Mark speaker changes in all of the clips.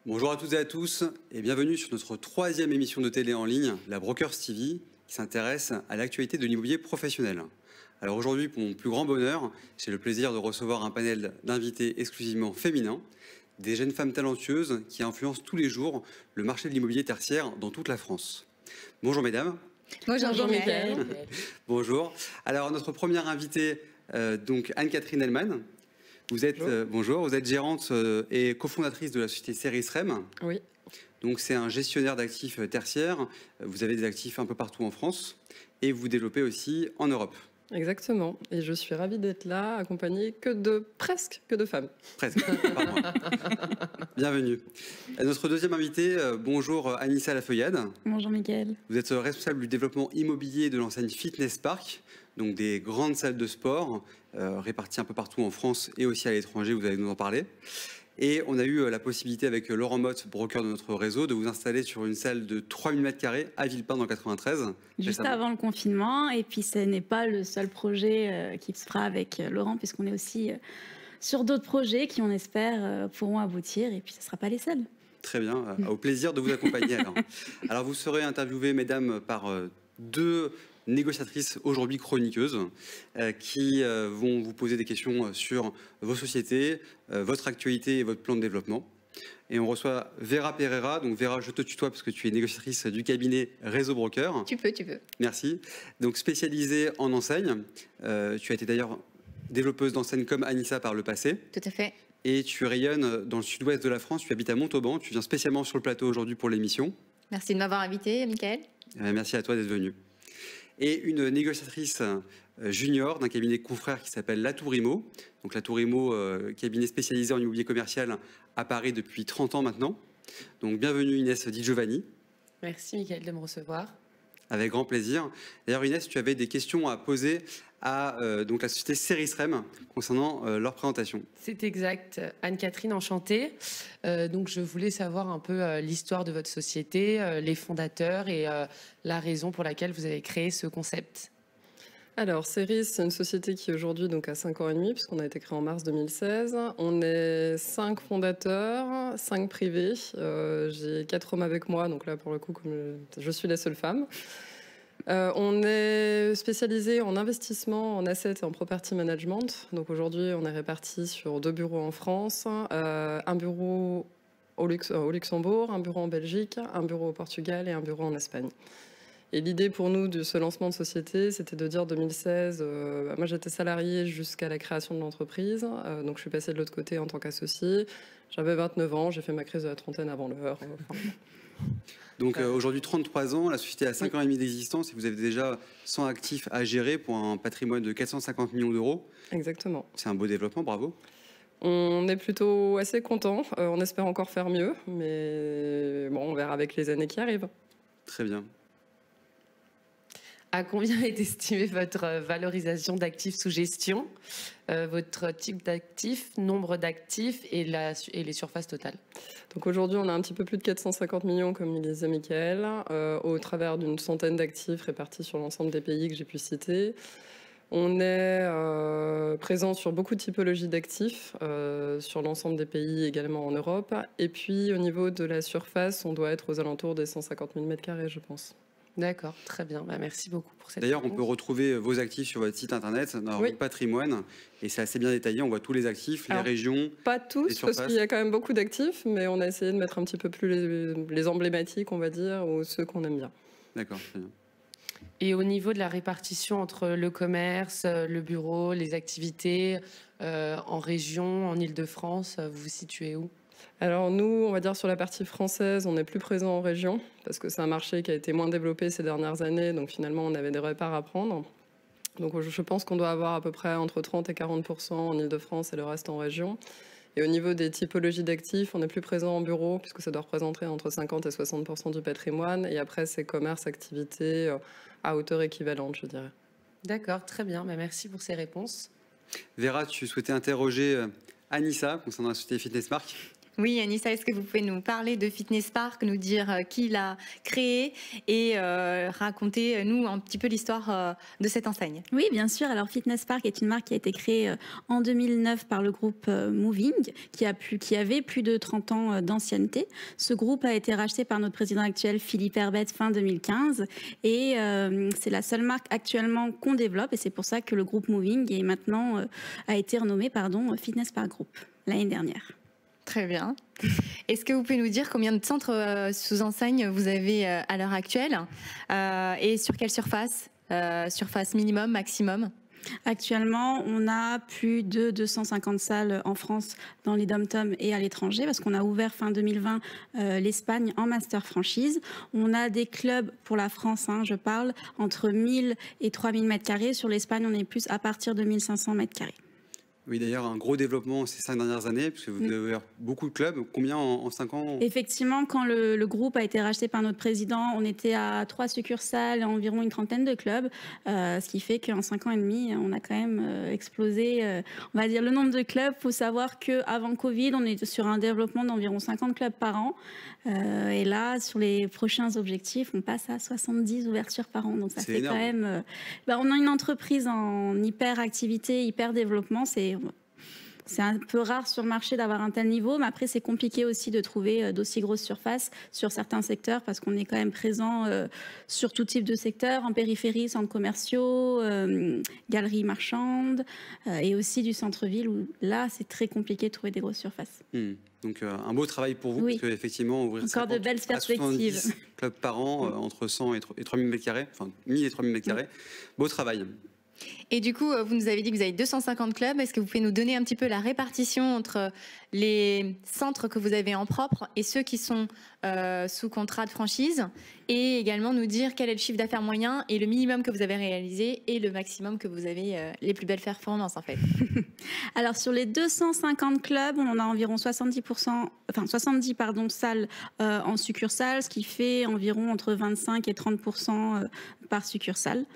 Speaker 1: Bonjour à toutes et à tous et bienvenue sur notre troisième émission de télé en ligne, la Brokers TV, qui s'intéresse à l'actualité de l'immobilier professionnel. Alors aujourd'hui, pour mon plus grand bonheur, j'ai le plaisir de recevoir un panel d'invités exclusivement féminins, des jeunes femmes talentueuses qui influencent tous les jours le marché de l'immobilier tertiaire dans toute la France. Bonjour mesdames.
Speaker 2: Bonjour Mickaël.
Speaker 1: Bonjour. Alors notre première invitée, donc Anne-Catherine Hellman. Vous êtes, bonjour, vous êtes gérante et cofondatrice de la société Cerisrem.
Speaker 2: Oui.
Speaker 1: Donc c'est un gestionnaire d'actifs tertiaires. Vous avez des actifs un peu partout en France et vous développez aussi en Europe.
Speaker 2: Exactement. Et je suis ravie d'être là, accompagnée presque que de femmes.
Speaker 1: Presque, pardon. Bienvenue. Notre deuxième invité, bonjour Anissa Lafeuillade.
Speaker 3: Bonjour Mickaël.
Speaker 1: Vous êtes responsable du développement immobilier de l'enseigne Fitness Park, donc des grandes salles de sport réparties un peu partout en France et aussi à l'étranger, vous allez nous en parler. Et on a eu la possibilité avec Laurent Motte, broker de notre réseau, de vous installer sur une salle de 3000 m² à Villepinte dans le 93.
Speaker 3: Juste avant le confinement, et puis ce n'est pas le seul projet qui se fera avec Laurent, puisqu'on est aussi sur d'autres projets qui, on espère, pourront aboutir, et puis ce ne sera pas les seuls.
Speaker 1: Très bien, au plaisir de vous accompagner alors. Alors vous serez interviewées, mesdames, par deux négociatrices aujourd'hui chroniqueuses qui vont vous poser des questions sur vos sociétés, votre actualité et votre plan de développement. Et on reçoit Vera Pereira. Donc Vera, je te tutoie parce que tu es négociatrice du cabinet Réseau Broker.
Speaker 4: Tu peux.
Speaker 1: Merci. Donc spécialisée en enseigne. Tu as été d'ailleurs développeuse d'enseignes comme Anissa par le passé.
Speaker 4: Tout à fait.
Speaker 1: Et tu rayonnes dans le sud-ouest de la France. Tu habites à Montauban. Tu viens spécialement sur le plateau aujourd'hui pour l'émission.
Speaker 4: Merci de m'avoir invité, Mickaël.
Speaker 1: Merci à toi d'être venu. Et une négociatrice junior d'un cabinet confrère qui s'appelle Latour Immo. Donc Latour Immo, cabinet spécialisé en immobilier commercial à Paris depuis 30 ans maintenant. Donc bienvenue Inès Di Giovanni.
Speaker 5: Merci Mickaël de me recevoir.
Speaker 1: Avec grand plaisir. D'ailleurs Inès, tu avais des questions à poser à donc la société Cerisrem concernant leur présentation.
Speaker 5: C'est exact. Anne-Catherine, enchantée. Donc je voulais savoir un peu l'histoire de votre société, les fondateurs et la raison pour laquelle vous avez créé ce concept.
Speaker 2: Alors, Ceris, c'est une société qui aujourd'hui donc, a 5 ans et demi, puisqu'on a été créé en mars 2016. On est 5 fondateurs, 5 privés. J'ai 4 hommes avec moi, donc là, pour le coup, comme je suis la seule femme. On est spécialisé en investissement, en assets et en property management. Donc aujourd'hui, on est répartis sur 2 bureaux en France, un bureau au Luxembourg, un bureau en Belgique, un bureau au Portugal et un bureau en Espagne. Et l'idée pour nous de ce lancement de société, c'était de dire 2016, moi j'étais salariée jusqu'à la création de l'entreprise, donc je suis passée de l'autre côté en tant qu'associée. J'avais 29 ans, j'ai fait ma crise de la trentaine avant l'heure.
Speaker 1: Donc aujourd'hui 33 ans, la société a 5 ans et demi d'existence et vous avez déjà 100 actifs à gérer pour un patrimoine de 450 millions d'euros.
Speaker 2: Exactement.
Speaker 1: C'est un beau développement, bravo.
Speaker 2: On est plutôt assez contents, on espère encore faire mieux, mais bon, on verra avec les années qui arrivent.
Speaker 1: Très bien.
Speaker 5: À combien est estimée votre valorisation d'actifs sous gestion, votre type d'actifs, nombre d'actifs et les surfaces totales?
Speaker 2: Donc aujourd'hui, on a un petit peu plus de 450 millions, comme il disait Mickaël, au travers d'une centaine d'actifs répartis sur l'ensemble des pays que j'ai pu citer. On est présent sur beaucoup de typologies d'actifs, sur l'ensemble des pays, également en Europe. Et puis au niveau de la surface, on doit être aux alentours des 150 000 m², je pense.
Speaker 5: D'accord, très bien. Bah, merci beaucoup pour cette
Speaker 1: D'ailleurs,
Speaker 5: réponse.
Speaker 1: on peut retrouver vos actifs sur votre site internet, dans votre patrimoine, et c'est assez bien détaillé. On voit tous les actifs, les régions.
Speaker 2: Pas tous, parce qu'il y a quand même beaucoup d'actifs, mais on a essayé de mettre un petit peu plus les emblématiques, on va dire, ou ceux qu'on aime bien.
Speaker 1: D'accord, très bien.
Speaker 5: Et au niveau de la répartition entre le commerce, le bureau, les activités, en région, en Île-de-France, vous vous situez où ?
Speaker 2: Alors nous, on va dire sur la partie française, on est plus présent en région, parce que c'est un marché qui a été moins développé ces dernières années, donc finalement on avait des reparts à prendre. Donc je pense qu'on doit avoir à peu près entre 30 et 40% en Île-de-France et le reste en région. Et au niveau des typologies d'actifs, on est plus présent en bureau, puisque ça doit représenter entre 50 et 60% du patrimoine, et après c'est commerce, activité à hauteur équivalente, je dirais.
Speaker 5: D'accord, très bien, merci pour ces réponses.
Speaker 1: Vera, tu souhaitais interroger Anissa concernant la société Fitness Park ?
Speaker 4: Oui, Anissa, est-ce que vous pouvez nous parler de Fitness Park, nous dire qui l'a créé et raconter, nous, un petit peu l'histoire de cette enseigne?
Speaker 3: Oui, bien sûr. Alors, Fitness Park est une marque qui a été créée en 2009 par le groupe Moving, qui avait plus de 30 ans d'ancienneté. Ce groupe a été racheté par notre président actuel, Philippe Herbette, fin 2015. Et c'est la seule marque actuellement qu'on développe. Et c'est pour ça que le groupe Moving a été renommé Fitness Park Group l'année dernière.
Speaker 4: Très bien. Est-ce que vous pouvez nous dire combien de centres sous enseigne vous avez à l'heure actuelle et sur quelle surface? Surface minimum, maximum?
Speaker 3: Actuellement, on a plus de 250 salles en France, dans les dom-toms et à l'étranger, parce qu'on a ouvert fin 2020 l'Espagne en master franchise. On a des clubs pour la France, je parle, entre 1000 et 3000 mètres carrés. Sur l'Espagne, on est plus à partir de 1500 mètres carrés.
Speaker 1: Oui, d'ailleurs, un gros développement ces 5 dernières années, puisque vous avez ouvert beaucoup de clubs. Combien en 5 ans?
Speaker 3: Effectivement, quand le groupe a été racheté par notre président, on était à 3 succursales, environ une trentaine de clubs, ce qui fait qu'en 5 ans et demi, on a quand même explosé, on va dire, le nombre de clubs. Il faut savoir qu'avant Covid, on est sur un développement d'environ 50 clubs par an. Et là, sur les prochains objectifs, on passe à 70 ouvertures par an. Donc ça fait énorme. Quand même... on a une entreprise en hyper-activité, hyper-développement. C'est un peu rare sur le marché d'avoir un tel niveau, mais après c'est compliqué aussi de trouver d'aussi grosses surfaces sur certains secteurs parce qu'on est quand même présent sur tout type de secteur, en périphérie, centres commerciaux, galeries marchandes et aussi du centre-ville où là c'est très compliqué de trouver des grosses surfaces.
Speaker 1: Donc un beau travail pour vous, parce qu'effectivement ouvrir
Speaker 3: encore de belles perspectives.
Speaker 1: Clubs par an entre 100 et 3000 m², enfin 1000 et 3000 m², beau travail.
Speaker 4: Et du coup, vous nous avez dit que vous avez 250 clubs. Est-ce que vous pouvez nous donner un petit peu la répartition entre les centres que vous avez en propre et ceux qui sont sous contrat de franchise? Et également nous dire quel est le chiffre d'affaires moyen et le minimum que vous avez réalisé et le maximum que vous avez les plus belles performances en fait.
Speaker 3: Alors sur les 250 clubs, on en a environ 70 salles en succursale, ce qui fait environ entre 25 et 30% par succursale.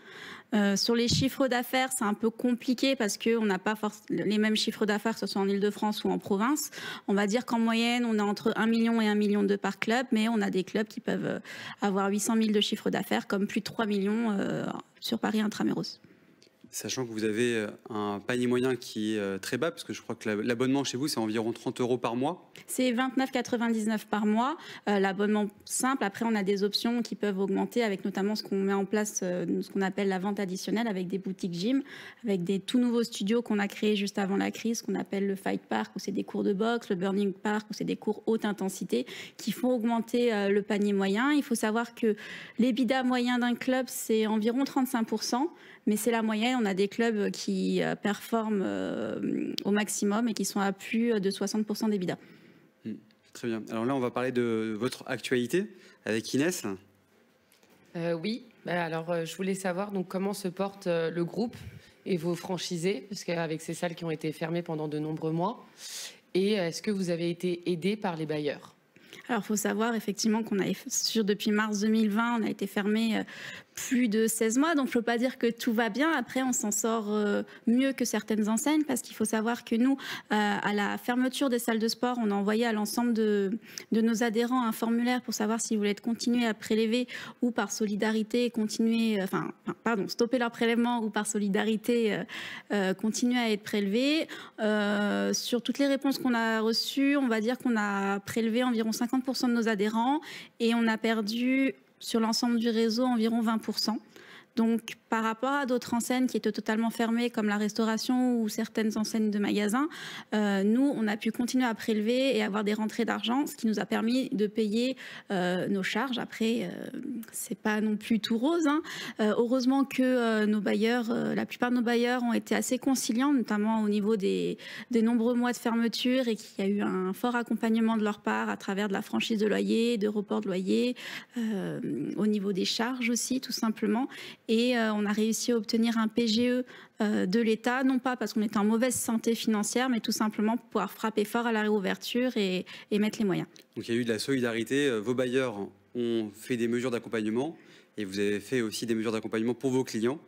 Speaker 3: Sur les chiffres d'affaires, c'est un peu compliqué parce qu'on n'a pas les mêmes chiffres d'affaires, que ce soit en Ile-de-France ou en province. On va dire qu'en moyenne, on a entre 1 million et 1,2 million par club, mais on a des clubs qui peuvent avoir 800 000 de chiffre d'affaires, comme plus de 3 millions sur Paris intramuros.
Speaker 1: Sachant que vous avez un panier moyen qui est très bas, parce que je crois que l'abonnement chez vous, c'est environ 30 € par mois.
Speaker 3: C'est 29,99 par mois, l'abonnement simple. Après, on a des options qui peuvent augmenter avec notamment ce qu'on met en place, ce qu'on appelle la vente additionnelle avec des boutiques gym, avec des tout nouveaux studios qu'on a créés juste avant la crise, qu'on appelle le Fight Park, où c'est des cours de boxe, le Burning Park, où c'est des cours haute intensité, qui font augmenter le panier moyen. Il faut savoir que l'EBITDA moyen d'un club, c'est environ 35%. Mais c'est la moyenne, on a des clubs qui performent au maximum et qui sont à plus de 60% d'EBITDA.
Speaker 1: Très bien. Alors là, on va parler de votre actualité avec Inès.
Speaker 5: Oui, alors je voulais savoir donc, comment se porte le groupe et vos franchisés, parce qu'avec ces salles qui ont été fermées pendant de nombreux mois. Et est-ce que vous avez été aidé par les bailleurs ?
Speaker 3: Alors, il faut savoir effectivement qu'on a, depuis mars 2020, on a été fermé plus de 16 mois. Donc, il ne faut pas dire que tout va bien. Après, on s'en sort mieux que certaines enseignes parce qu'il faut savoir que nous, à la fermeture des salles de sport, on a envoyé à l'ensemble de nos adhérents un formulaire pour savoir s'ils voulaient continuer à prélever ou par solidarité, stopper leur prélèvement ou par solidarité, continuer à être prélevés. Sur toutes les réponses qu'on a reçues, on va dire qu'on a prélevé environ 50% de nos adhérents et on a perdu sur l'ensemble du réseau environ 20%. Donc, par rapport à d'autres enseignes qui étaient totalement fermées, comme la restauration ou certaines enseignes de magasins, nous, on a pu continuer à prélever et avoir des rentrées d'argent, ce qui nous a permis de payer nos charges. Après, c'est pas non plus tout rose. Heureusement que nos bailleurs, la plupart de nos bailleurs ont été assez conciliants, notamment au niveau des nombreux mois de fermeture et qu'il y a eu un fort accompagnement de leur part à travers de la franchise de loyer, de report de loyer, au niveau des charges aussi, tout simplement. Et on a réussi à obtenir un PGE de l'État, non pas parce qu'on était en mauvaise santé financière, mais tout simplement pour pouvoir frapper fort à la réouverture et mettre les moyens.
Speaker 1: Donc il y a eu de la solidarité. Vos bailleurs ont fait des mesures d'accompagnement et vous avez fait aussi des mesures d'accompagnement pour vos clients.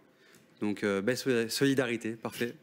Speaker 1: Donc belle solidarité, parfait.